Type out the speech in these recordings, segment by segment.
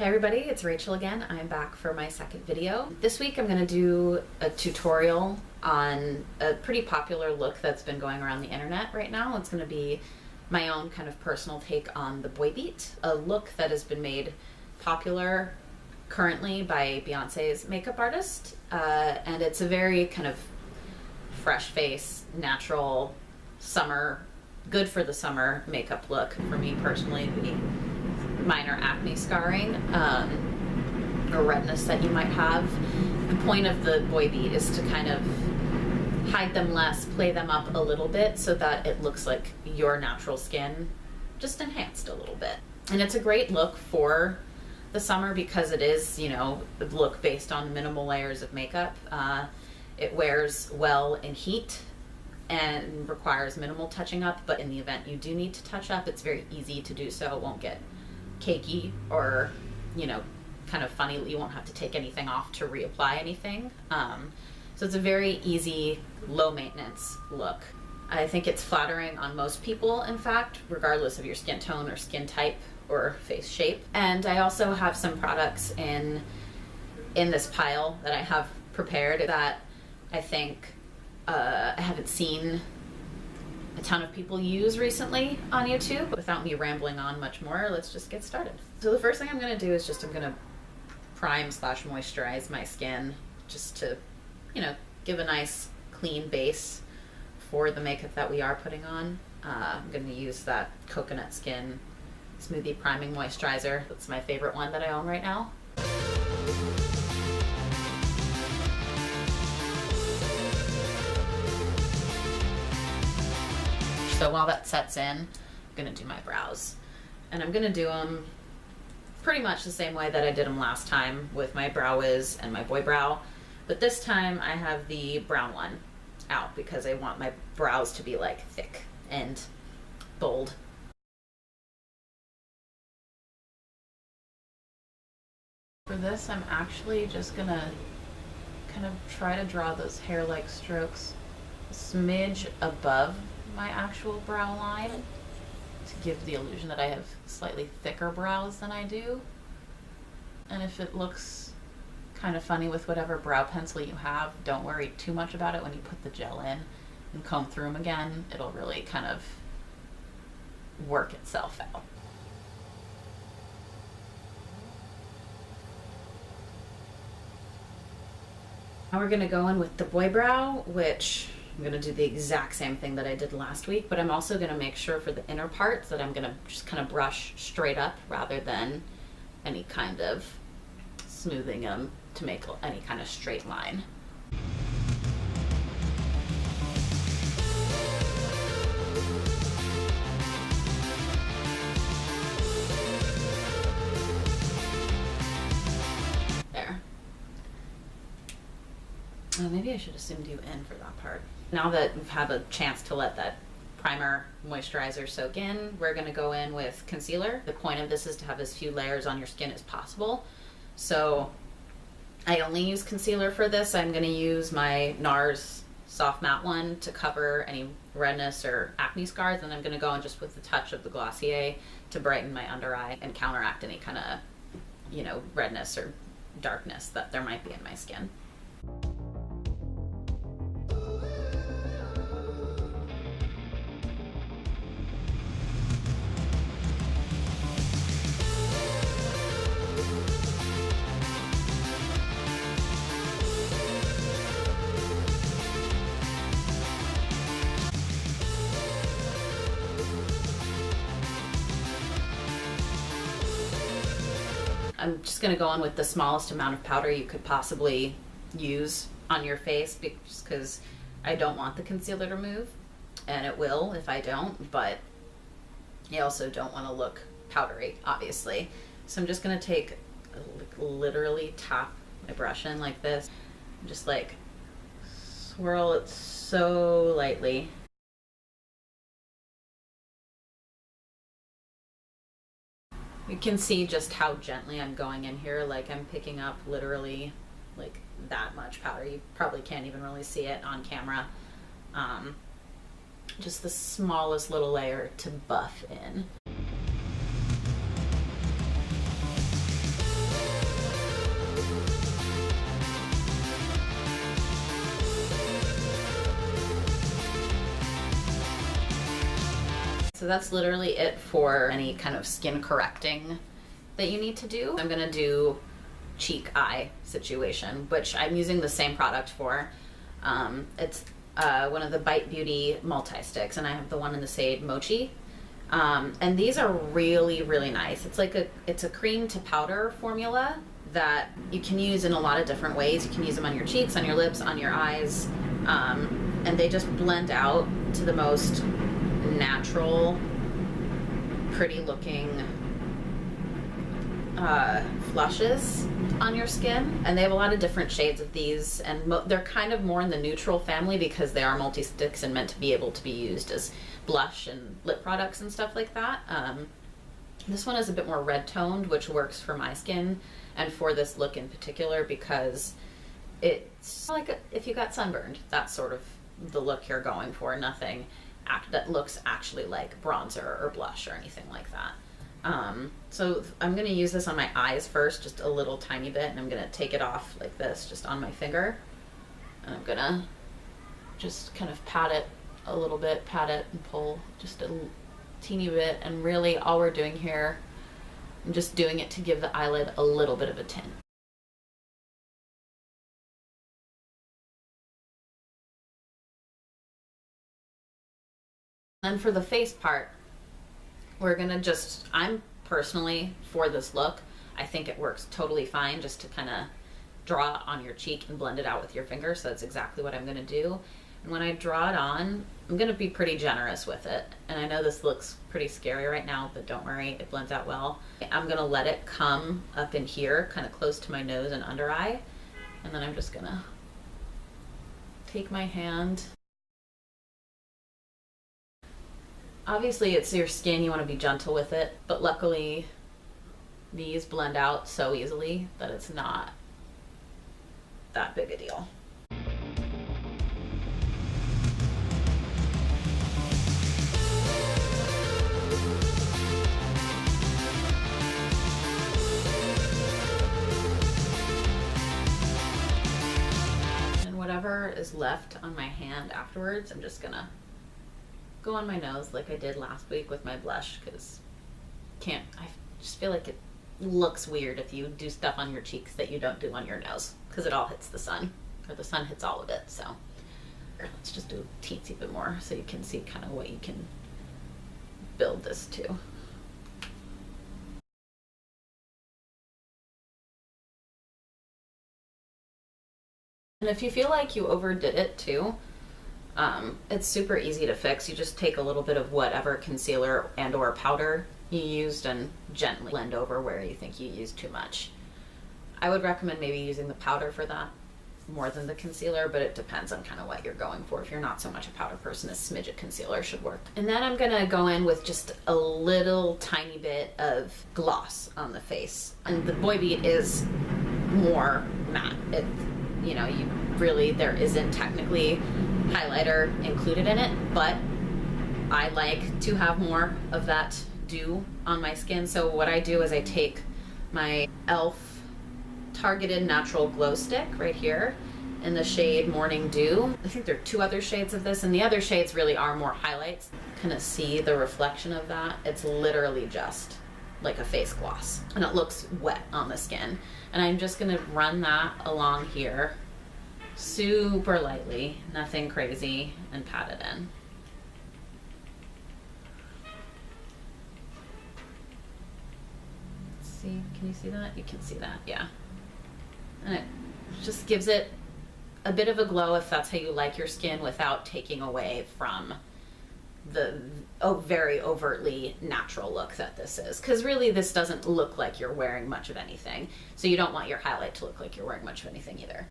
Hey everybody, it's Rachel again. I'm back for my second video. This week I'm going to do a tutorial on a pretty popular look that's been going around the internet right now. It's going to be my own kind of personal take on the boy beat, a look that has been made popular currently by Beyonce's makeup artist, and it's a very kind of fresh face, natural, summer, good for the summer makeup look. For me personally, the minor acne scarring or redness that you might have. The point of the boy beat is to kind of hide them less, play them up a little bit so that it looks like your natural skin, just enhanced a little bit. And it's a great look for the summer because it is, you know, a look based on minimal layers of makeup. It wears well in heat and requires minimal touching up, but in the event you do need to touch up, it's very easy to do so. It won't get cakey or, you know, kind of funny. You won't have to take anything off to reapply anything. So it's a very easy, low maintenance look. I think it's flattering on most people, in fact, regardless of your skin tone or skin type or face shape. And I also have some products in this pile that I have prepared that I think I haven't seen a ton of people use recently on YouTube. Without me rambling on much more, let's just get started. So the first thing I'm going to do is I'm going to prime / moisturize my skin just to, you know, give a nice clean base for the makeup that we are putting on. I'm going to use that Coconut Skin Smoothie Priming Moisturizer. That's my favorite one that I own right now. So while that sets in, I'm gonna do my brows. And I'm gonna do them pretty much the same way that I did them last time with my Brow Wiz and my Boy Brow. But this time I have the brown one out because I want my brows to be like thick and bold. For this, I'm actually just gonna kind of try to draw those hair-like strokes a smidge above my actual brow line to give the illusion that I have slightly thicker brows than I do. And if it looks kind of funny with whatever brow pencil you have, don't worry too much about it when you put the gel in and comb through them again. It'll really kind of work itself out. Now we're going to go in with the boy brow, which I'm going to do the exact same thing that I did last week, but I'm also going to make sure for the inner parts that I'm going to just kind of brush straight up rather than any kind of smoothing them to make any kind of straight line. There. Maybe I should assume you in for that part. Now that we've had a chance to let that primer moisturizer soak in, we're going to go in with concealer. The point of this is to have as few layers on your skin as possible. So I only use concealer for this. I'm going to use my Nars soft matte one to cover any redness or acne scars, and I'm going to go in just with a touch of the Glossier to brighten my under eye and counteract any kind of, you know, redness or darkness that there might be in my skin. I'm just going to go in with the smallest amount of powder you could possibly use on your face, just because I don't want the concealer to move, and it will if I don't, but I also don't want to look powdery, obviously. So I'm just going to take, literally tap my brush in like this, and just like swirl it so lightly. You can see just how gently I'm going in here, like I'm picking up literally like that much powder. You probably can't even really see it on camera. Just the smallest little layer to buff in. So that's literally it for any kind of skin correcting that you need to do. I'm gonna do cheek eye situation, which I'm using the same product for. It's one of the Bite Beauty multi-sticks, and I have the one in the shade Mochi. And these are really, really nice. It's a cream to powder formula that you can use in a lot of different ways. You can use them on your cheeks, on your lips, on your eyes, and they just blend out to the most natural, pretty looking flushes on your skin. And they have a lot of different shades of these, and they're kind of more in the neutral family because they are multi-sticks and meant to be able to be used as blush and lip products and stuff like that. This one is a bit more red toned, which works for my skin and for this look in particular because it's like if you got sunburned, that's sort of the look you're going for. Nothing that looks actually like bronzer or blush or anything like that. So I'm going to use this on my eyes first, just a little tiny bit, and I'm going to take it off like this, just on my finger. And I'm going to just kind of pat it a little bit, pat it and pull just a teeny bit. And really all we're doing here, I'm just doing it to give the eyelid a little bit of a tint. Then for the face part, we're gonna I'm personally, for this look, I think it works totally fine just to kind of draw it on your cheek and blend it out with your finger. So that's exactly what I'm gonna do. And when I draw it on, I'm gonna be pretty generous with it. And I know this looks pretty scary right now, but don't worry, it blends out well. I'm gonna let it come up in here, kind of close to my nose and under eye. And then I'm just gonna take my hand. Obviously it's your skin, you want to be gentle with it, but luckily these blend out so easily that it's not that big a deal. And whatever is left on my hand afterwards, I'm just gonna go on my nose like I did last week with my blush, because I just feel like it looks weird if you do stuff on your cheeks that you don't do on your nose, because it all hits the sun, or the sun hits all of it. So let's just do a teensy bit more so you can see kind of what you can build this to. And if you feel like you overdid it too, it's super easy to fix. You just take a little bit of whatever concealer and or powder you used and gently blend over where you think you used too much. I would recommend maybe using the powder for that more than the concealer, but it depends on kind of what you're going for. If you're not so much a powder person, a smidge of concealer should work. And then I'm gonna go in with just a little tiny bit of gloss on the face. And the Boy Beat is more matte. There isn't technically highlighter included in it, but I like to have more of that dew on my skin. So what I do is I take my e.l.f. Targeted Natural Glow Stick right here in the shade Morning Dew. I think there are 2 other shades of this, and the other shades really are more highlights. Kind of see the reflection of that. It's literally just like a face gloss, and it looks wet on the skin. And I'm just gonna run that along here super lightly, nothing crazy, and pat it in. Let's see, can you see that? You can see that, yeah. And it just gives it a bit of a glow if that's how you like your skin, without taking away from the very overtly natural look that this is. Because really this doesn't look like you're wearing much of anything. So you don't want your highlight to look like you're wearing much of anything either.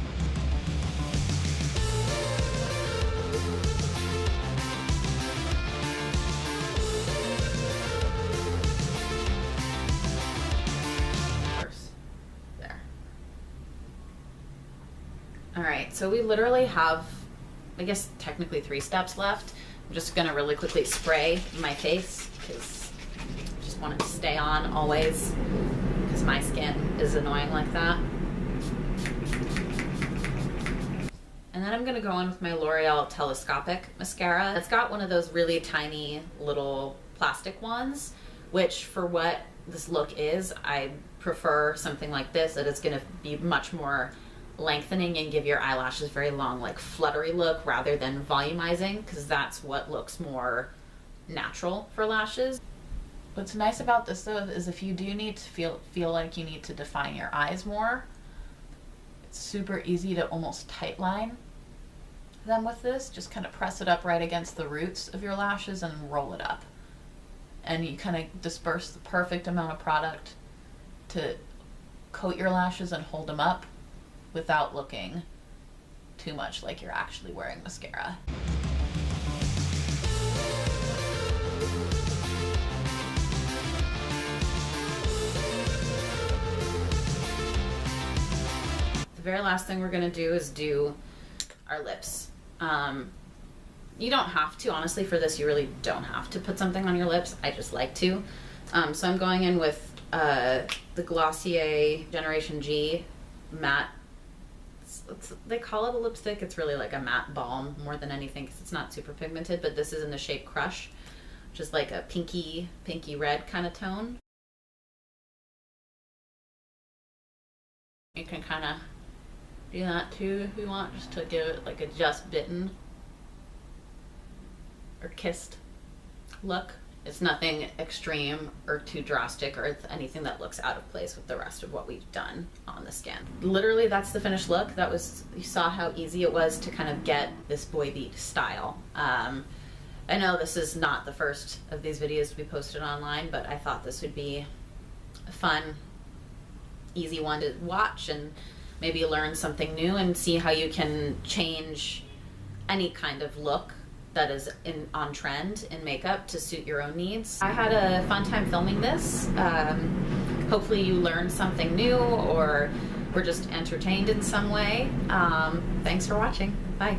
All right, so we literally have, I guess, technically 3 steps left. I'm just gonna really quickly spray my face because I just want it to stay on always, because my skin is annoying like that. And then I'm gonna go in with my L'Oreal Telescopic mascara. It's got one of those really tiny little plastic ones, which for what this look is, I prefer something like this, that it's going to be much more lengthening and give your eyelashes very long, like fluttery look, rather than volumizing, because that's what looks more natural for lashes. What's nice about this though is if you do need to feel like you need to define your eyes more, it's super easy to almost tight line them with this. Just kind of press it up right against the roots of your lashes and roll it up. And you kind of disperse the perfect amount of product to coat your lashes and hold them up without looking too much like you're actually wearing mascara. The very last thing we're gonna do is do our lips. You don't have to, honestly, for this you really don't have to put something on your lips. I just like to. So I'm going in with the Glossier Gen G matte. They call it a lipstick. It's really like a matte balm more than anything because it's not super pigmented, but this is in the shade Crush, which is like a pinky red kind of tone. You can kind of do that too if you want, just to give it like a just bitten or kissed look. It's nothing extreme or too drastic or anything that looks out of place with the rest of what we've done on the skin. Literally, that's the finished look. That was, you saw how easy it was to kind of get this boy beat style. I know this is not the first of these videos to be posted online, but I thought this would be a fun, easy one to watch and maybe learn something new and see how you can change any kind of look that is on trend in makeup to suit your own needs. I had a fun time filming this. Hopefully you learned something new or were just entertained in some way. Thanks for watching. Bye.